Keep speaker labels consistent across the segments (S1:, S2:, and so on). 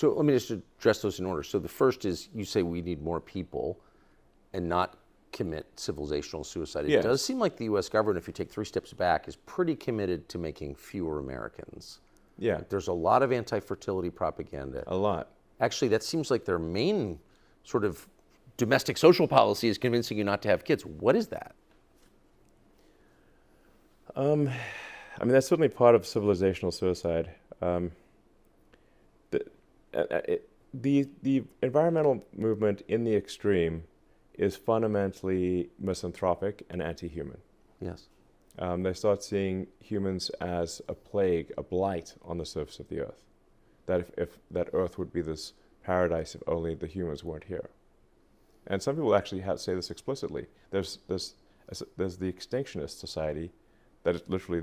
S1: So let me just address those in order. So the first is you say we need more people and not commit civilizational suicide. It
S2: Yes.
S1: does seem like the U.S. government, if you take 3 steps back, is pretty committed to making fewer Americans.
S2: Yeah,
S1: Like, there's a lot of anti-fertility propaganda.
S2: a lot.
S1: Actually, that seems like their main sort of domestic social policy is convincing you not to have kids. What is that?
S2: I mean, that's certainly part of civilizational suicide. The environmental movement in the extreme is fundamentally misanthropic and anti-human.
S1: Yes.
S2: They start seeing humans as a plague, a blight on the surface of the earth. That if that earth would be this paradise if only the humans weren't here. And some people actually say this explicitly. There's the Extinctionist Society that is literally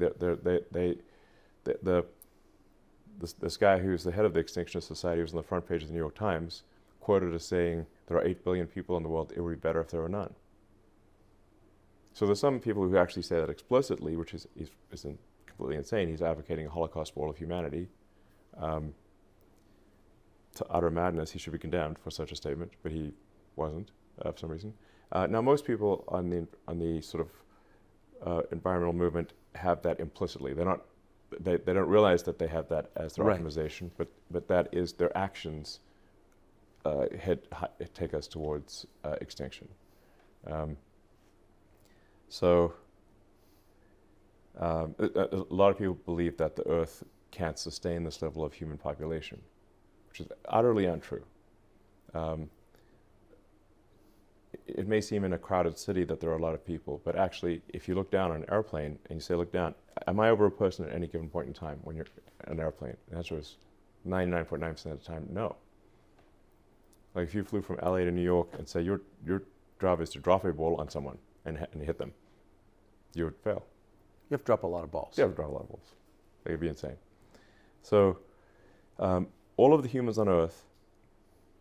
S2: this guy who's the head of the Extinction Society, was on the front page of the New York Times, quoted as saying, there are 8 billion people in the world, it would be better if there were none. So there's some people who actually say that explicitly, which is completely insane. He's advocating a Holocaust for all of humanity. To utter madness, he should be condemned for such a statement, but he wasn't for some reason. Now most people on the sort of environmental movement have that implicitly. They don't realize that they have that as their
S1: Right.
S2: optimization, but that is their actions take us towards extinction. So a lot of people believe that the Earth can't sustain this level of human population, which is utterly untrue. It may seem in a crowded city that there are a lot of people, but actually, if you look down on an airplane and you say, look down, am I over a person at any given point in time when you're in an airplane? The answer is 99.9% of the time, no. Like if you flew from LA to New York and say your job is to drop a ball on someone and hit them, you would fail.
S1: You have to drop a lot of balls.
S2: You have to drop a lot of balls. It would be insane. So all of the humans on Earth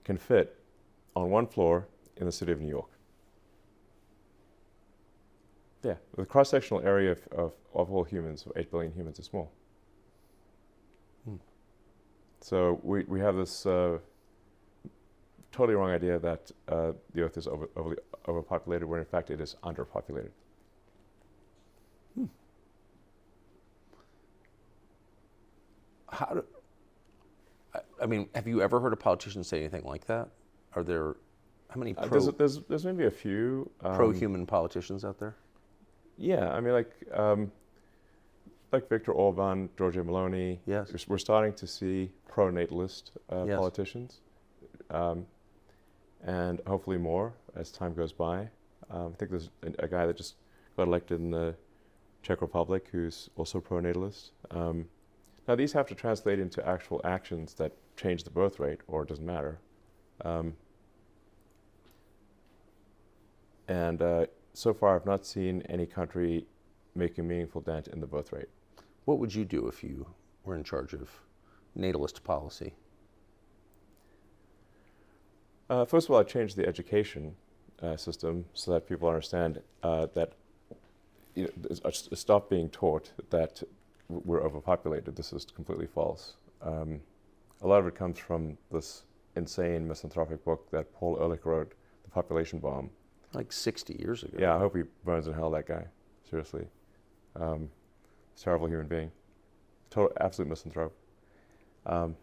S2: can fit on one floor in the city of New York. Yeah, the cross-sectional area of all humans, of 8 billion humans, is small. So we have this totally wrong idea that the Earth is overpopulated, where in fact it is underpopulated.
S1: I mean, have you ever heard a politician say anything like that? Are there, how many
S2: There's maybe a few
S1: pro-human politicians out there?
S2: Yeah, I mean, like Viktor Orban, Giorgia Meloni.
S1: Yes.
S2: We're starting to see pro-natalist
S1: Yes.
S2: politicians, and hopefully more as time goes by. I think there's a guy that just got elected in the Czech Republic who's also pro-natalist. Now these have to translate into actual actions that change the birth rate, or it doesn't matter. So far, I've not seen any country make a meaningful dent in the birth rate.
S1: What would you do if you were in charge of natalist policy?
S2: First of all, I'd change the education system so that people understand that stop being taught that we're overpopulated. This is completely false. A lot of it comes from this insane misanthropic book that Paul Ehrlich wrote, The Population Bomb.
S1: Like 60 years ago.
S2: Yeah, I hope he burns in hell, that guy. Seriously. Terrible human being. Total, absolute misanthrope. And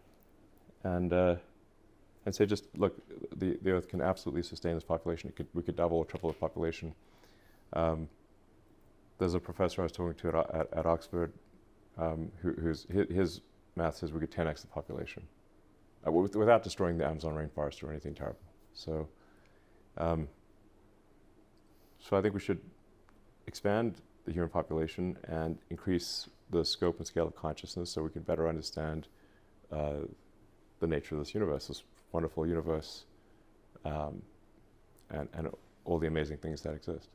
S2: say, just look, the Earth can absolutely sustain this population. We could double or triple the population. There's a professor I was talking to at Oxford, his math says we could 10x the population without destroying the Amazon rainforest or anything terrible. So I think we should expand the human population and increase the scope and scale of consciousness so we can better understand the nature of this universe, this wonderful universe, and all the amazing things that exist.